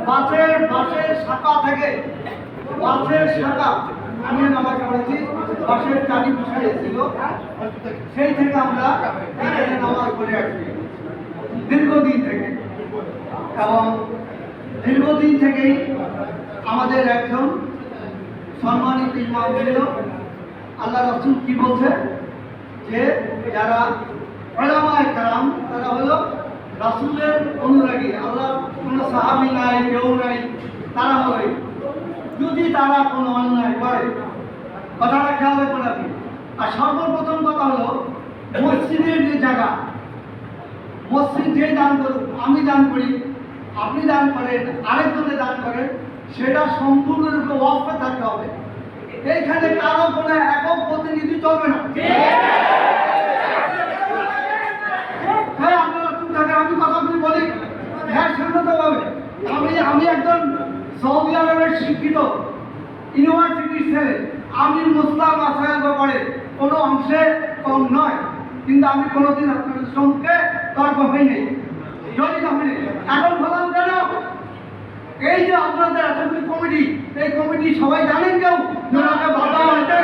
বাসের শাখা থেকে বাসের শাখা আমি নামাজ পড়েছি, বাসের চারি বিষয়ে ছিল, সেই থেকে আমরা এখানে নামাজ পড়ে আসছি দীর্ঘদিন থেকে। এবং দীর্ঘদিন থেকেই আমাদের একজন সম্মানিত ইমাম ছিল। আল্লাহ রাসূল কি বলছে যে যারা উলামায়ে কেরাম তারা হলো রাসূলের অনুরাগী, আল্লাহ কোনো সাহাবী নাই, কেউ নাই, তারা হলো যদি তারা কোনো অন্যায় করে, কথাটা খেয়াল রাখবেন আপনি। আর সর্বপ্রথম কথা হলো মসজিদের যে জায়গা, মসজিদ যে দান করুন, আমি দান করি, আপনি দান করেন, আরেকজনে দান করেন, সেটা সম্পূর্ণরূপে ওয়াকফে থাকতে হবে। এইখানে কারো কোনো একক প্রতিনিধি চলবে না। হ্যাঁ, আপনারা চুপ থাকেন, আমি কথাগুলি বলি হ্যাঁ শান্তভাবে। আমি একজন সৌদি আরবের শিক্ষিত ইউনিভার্সিটির ছেলে, আমি মুসলিম মাসাইল ব্যাপারে কোনো অংশে কম নয়, কিন্তু আমি কোনোদিন আপনাদের সঙ্গে তর্ক হইনি, জড়িত হইনি। এখন বললাম কেন, এই যে আপনাদের এতগুলি কমিটি, এই কমিটি সবাই জানেন কেউ ওনাকে বাধা হয়েছে?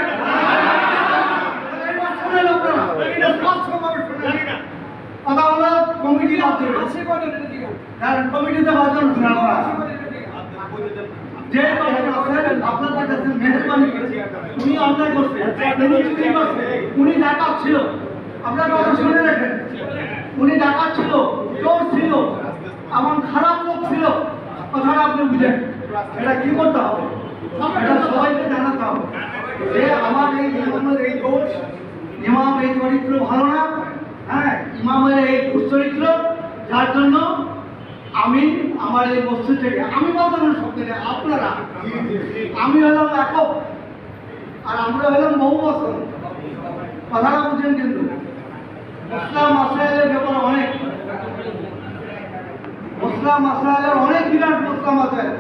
কথা হলো কমিটি কমিটিতে বাদন যে আপনাদের কাছে মেহরবানি উনি অন্যায় করছে, উনি ডাকাত ছিল, আপনার কথা শুনে রাখেন, উনি ডাকাত ছিল, চোর ছিল, এমন খারাপ লোক ছিল, কথাটা আপনি বুঝেন। এটা কি করতে হবে, এটা সবাইকে জানাতে হবে যে আমার এই ইমামের এই দোষ, ইমাম এই চরিত্র ভালো না, হ্যাঁ ইমামের এই দুশ্চরিত্র, যার জন্য আমি আমার এই মসজিদ থেকে, আমি বলতে না শব্দ নেই, আপনারা, আমি হলাম একক আর আমরা হলাম বহু বছর, কথাটা বুঝেন। কিন্তু মুসলিম মাসাইলের ব্যাপারে অনেক মুসলিম মাসাইলের অনেক বিরাট মুসলিম মাসাইল,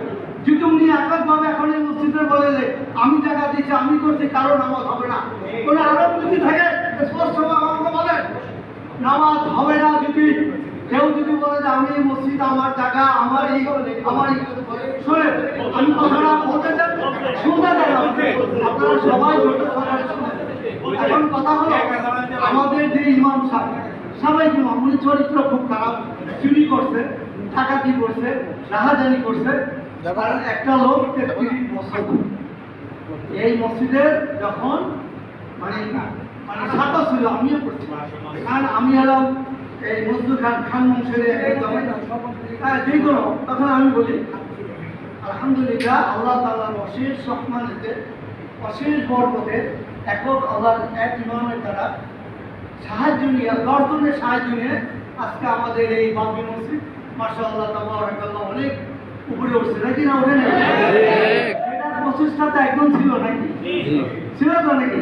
যদি উনি এককভাবে এখন এই মসজিদের বলে যে আমি টাকা দিচ্ছি, আমি করছি, কারো নামাজ হবে না, কোনো আরব যদি থাকে স্পষ্টভাবে আমাকে বলেন নামাজ হবে না। যদি কেউ যদি বলে যে আমি মসজিদ আমার টাকা আমার এই শুনে আমি কথাটা বলতে চাই, শুনতে চাই, আপনারা সবাই এখন কথা হলো আমাদের যে ইমাম সাহেব ইমাম, উনি চরিত্র খুব খারাপ, চুরি করছে, ডাকাতি করছে, রাহাজানি করছে। একটা লোক এই মসজিদের যখন মানে ছাত্র ছিল, আমিও করছি, কারণ আমি হলাম এই মজদুর খান বংশের যে কোনো, তখন আমি বলি আলহামদুলিল্লাহ আল্লাহ তাআলার অশেষ সম্মানিতে অশেষ বরকতে একক আল্লাহর এক ইমামের দ্বারা সাহায্য নিয়ে, দর্শনের সাহায্য নিয়ে আজকে আমাদের এই বাবরি মসজিদ মাশাআল্লাহ তাবারাকাল্লাহ অনেক উপরে উঠছে, নাকি না ওঠে নাকি? সেটা প্রচেষ্টাটা একদম ছিল নাকি, ছিল তো নাকি?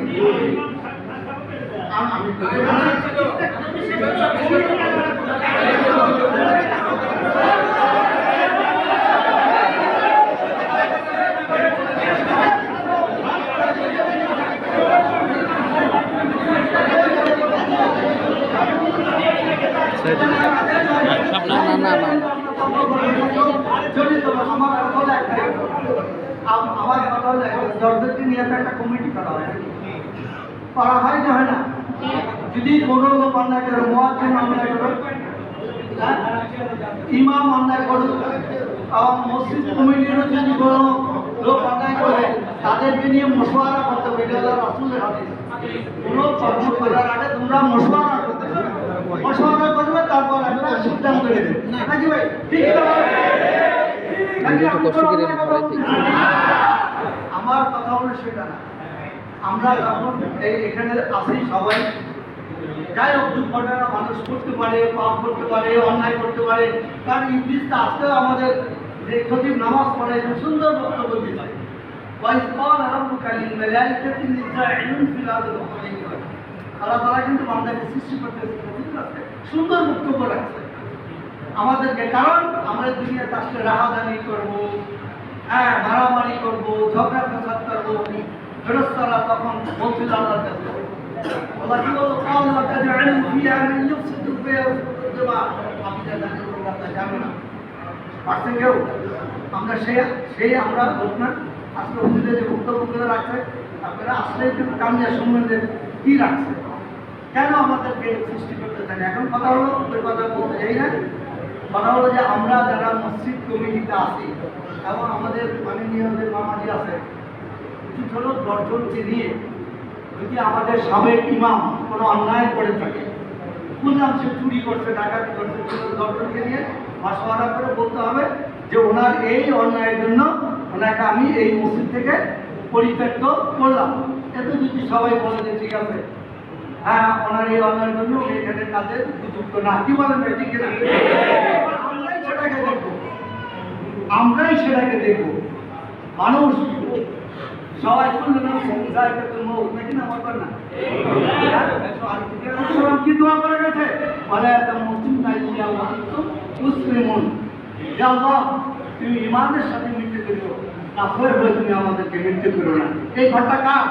আমার কথা হলো জর্জরকে নিয়ে একটা কমিটি করা হয় যে হয় না, যদি কোনো লোক অন্যায় করে, মুয়াজ্জিন অন্যায় করে, ইমাম অন্যায় করুক, এবং মসজিদ কমিটিরও যদি কোনো লোক অন্যায় করে, তাদেরকে নিয়ে মশওয়ারা করতে হবে। এটা হলো রাসূলের হাদিস, কোনো কর্ম করার আগে তোমরা মশওয়ারা করতে হবে, মশওয়ারা করবে, তারপর একটা সিদ্ধান্ত নেবে, নাকি ভাই? ঠিক আমার কথা হলো সেটা না। আমরা যখন এখানে আসি সবাই, যাই হোক দুর্ঘটনা মানুষ করতে পারে, পাপ করতে পারে, অন্যায় করতে পারে, কারণ ইংলিশটা আজকেও আমাদের যে খতিব নামাজ পড়ে সুন্দর বক্তব্য দিতে হয়, আল্লাহ তাআলা কিন্তু বান্দাকে সৃষ্টি করতে সুন্দর বক্তব্য রাখছে আমাদেরকে, কারণ আমরা দুনিয়াতে আসলে রাহাজানি করবো, হ্যাঁ মারামারি করবো, ঝগড়া ফেসাদ করবো, ফেরস্তারা তখন বলছিল আল্লাহর কাছে, আল্লাহ কি বলল, হতে বা আপনি আপনার জানে না পারছেন কেউ আমরা আমরা ঘটনা আজকে হুজুরে যে বক্তব্যগুলো রাখছে আপনারা আসলে একটু কামিয়া সম্বন্ধে কি রাখছে কেন আমাদেরকে সৃষ্টি করতে চান এখন কথা হলো ওই কথা বলতে চাই না কথা হলো যে আমরা যারা মসজিদ কমিটিতে আছি এবং আমাদের মাননীয় যে মামাজি আছে উচিত হলো দর্শনকে নিয়ে যদি আমাদের সাবেক ইমাম কোনো অন্যায় করে থাকে বুঝলাম সে চুরি করছে ডাকাতি করছে দর্শনকে নিয়ে মাসওয়ারা করে বলতে হবে যে ওনার এই অন্যায়ের জন্য ওনাকে আমি এই মসজিদ থেকে পরিত্যক্ত করলাম এত যদি সবাই বলে যে ঠিক আছে হ্যাঁ ওনার এই অন্যায়ের জন্য উনি এখানে কাজে উপযুক্ত না কি বলেন ঠিক না আমরাই সেটাকে দেখবো মানুষ সবাই করলে না নাকি না আমার না কি দোয়া করে গেছে বলে মুসলিমুন তুমি ইমানের সাথে মৃত্যু করিও কাফের হয়ে তুমি আমাদেরকে মৃত্যু করো না এই ঘরটা কার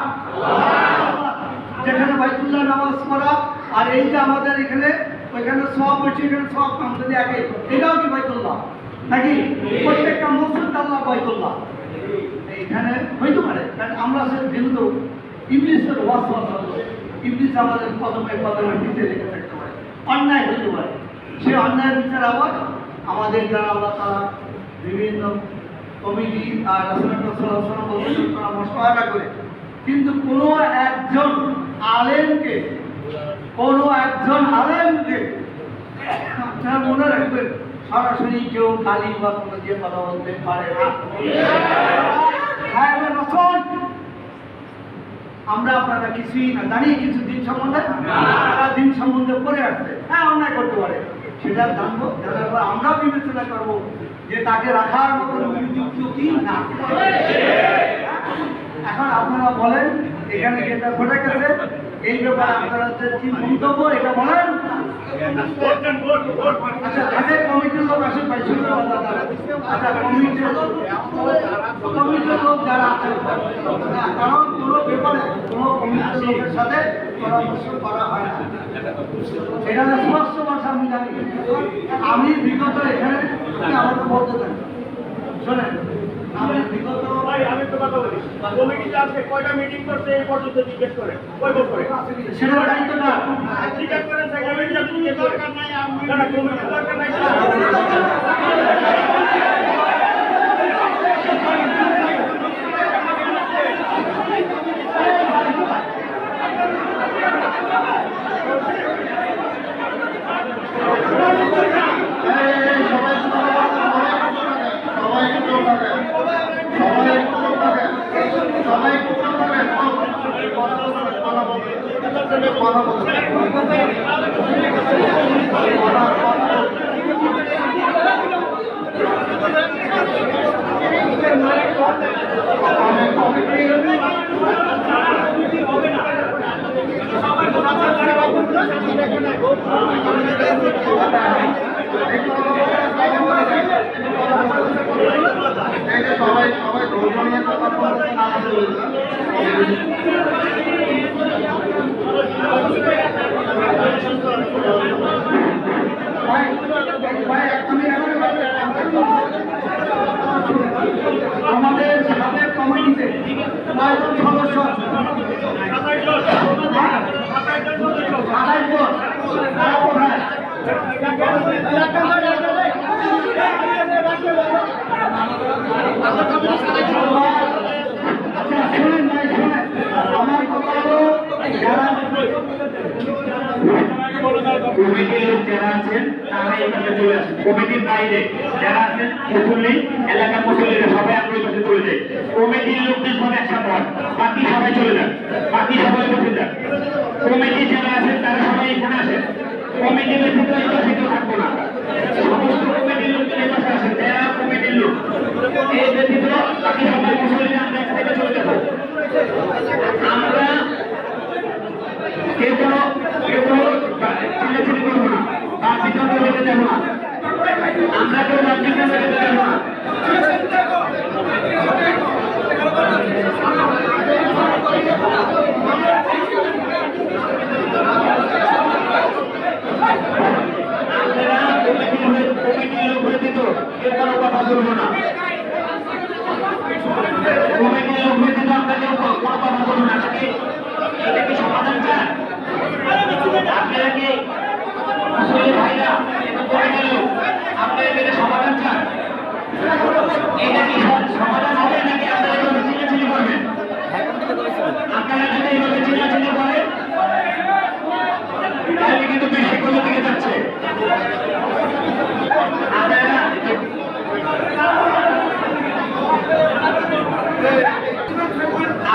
যেখানে বাইতুল্লাহ নামাজ পড়া আর এই যে আমাদের এখানে ওইখানে সব বসে এখানে সব কাম যদি আগে এটাও কি বাইতুল্লাহ নাকি প্রত্যেকটা মসজিদ আল্লাহ বাইতুল্লাহ এখানে হইতে পারে কারণ আমরা সে কিন্তু ইংলিশের ইংলিশ আমাদের কদমে দিতে লেগে থাকতে পারে অন্যায় হইতে পারে সে অন্যায়ের বিচার আবার আমাদের যারা আল্লাহ তারা বিভিন্ন কমিটি আর মশলা করে কিন্তু কোনো একজন আলেমকে আপনারা মনে রাখবেন সরাসরি কেউ খালি বা কোনো দিয়ে কথা বলতে পারে না আমরা আপনারা কিছুই না জানি কিছু দিন সম্বন্ধে দিন সম্বন্ধে পড়ে আসছে হ্যাঁ অন্যায় করতে পারে সেটা জানবো জানার পর আমরা বিবেচনা করবো যে তাকে রাখার মতো উপযুক্ত কি না এখন আপনারা বলেন এখানে যেটা ঘটে গেছে এই ব্যাপারে আপনাদের কি মন্তব্য এটা বলেন আচ্ছা আগে কমিটির লোক আসে পাইছিল আচ্ছা কমিটির লোক যারা আছে কারণ কোনো ব্যাপারে কোনো কমিটির লোকের সাথে পরামর্শ করা হয় না এটা স্পষ্ট ভাষা আমি জানি আমি বিগত এখানে আমাকে বলতে থাকি শোনেন আমি বিগত আমি তো কথা বলি কমিটিতে আজকে কয়টা মিটিং করতে এই পর্যন্ত জিজ্ঞেস করে কই বল করে সেটা দায়িত্ব না জিজ্ঞেস করেন কমিটি আপনি দরকার নাই আমি না কমিটি দরকার নাই সবাই ধর্মীয় কথা বলতে না আমাদের সাবেক কমিটিতে কয়জন সদস্য কমিটির লোক যারা আছেন তারা এখানে চলে আসেন কমিটির বাইরে যারা আছেন মুসল্লি এলাকার মুসল্লিরা সবাই আপনার কাছে চলে যায় কমিটির লোকদের সব একসাথে হয় বাকি সবাই চলে যান বাকি সবাই বসে যান কমিটি যারা আছেন তারা সবাই এখানে আসেন কমিটির ব্যতীত এটা থেকেও থাকবো না সমস্ত কমিটির লোকদের এই পাশে আসেন যারা কমিটির লোক এই ব্যতীত বাকি সবাই মুসল্লিরা আমরা এখান থেকে চলে যাবো আমরা কেউ কোনো চিল্লাচিল্লি করবো না তার পিছনে লেগে যাবো না আমরা কেউ রাজ্যকে লেগে যাবো না আমরা কথা বলবো না। কমিটির লোক ব্যতীত আপনাকে কোনো কথা বলবো না। এটা কি সমাধান চান? আপনারা কি আসলে ভাইরা কমিটির লোক আপনারা এটা সমাধান চান? এটা কি সমাধান হবে নাকি আপনারা এভাবে চিল্লাচিল্লি করবেন? আপনারা যদি এইভাবে চিল্লাচিল্লি করেন তাহলে কিন্তু বেশি কোনো দিকে যাচ্ছে।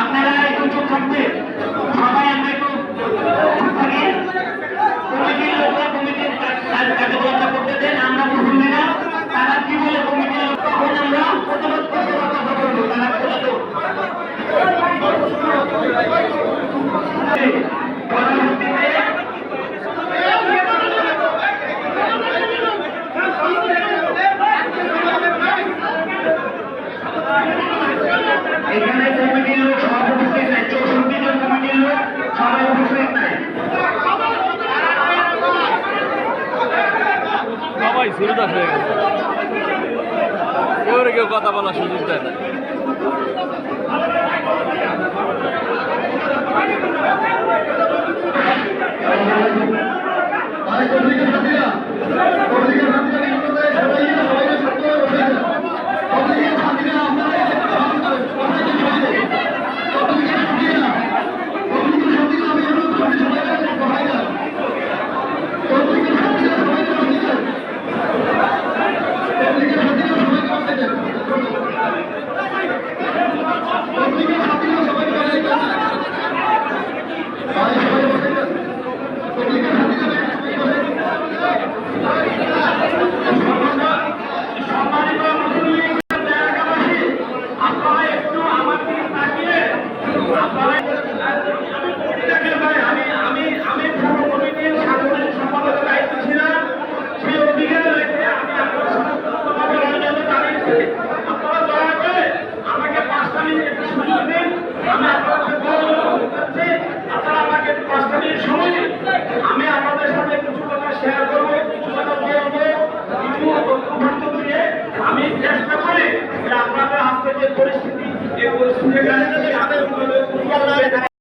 আপনারা একটু চুপ থাকবে, সবাই আমরা একটু চুপ থাকি। কমিটির লোকরা কমিটির কার্যক্রমটা করতে দেন, আমরা বুঝলি না তারা কি বলে কমিটির লোক, তখন আমরা প্রতিবাদ করতে কথা বলবো। তারা পরবর্তীতে এখানে কমিটির লোক সব উপস্থিত নাই, 64 জন কমিটির লোক সবাই উপস্থিত নাই। সবাই সিরিয়াস হয়ে গেছে, কেউ কথা বলার সুযোগ দেয় না। আমি আপনাদের সাথে কিছু কথা শেয়ার করবো, কিছু কথা বলবো, কিছু বক্তব্য দিয়ে আমি চেষ্টা করি যে আপনাদের আজকে যে পরিস্থিতি, এই পরিস্থিতি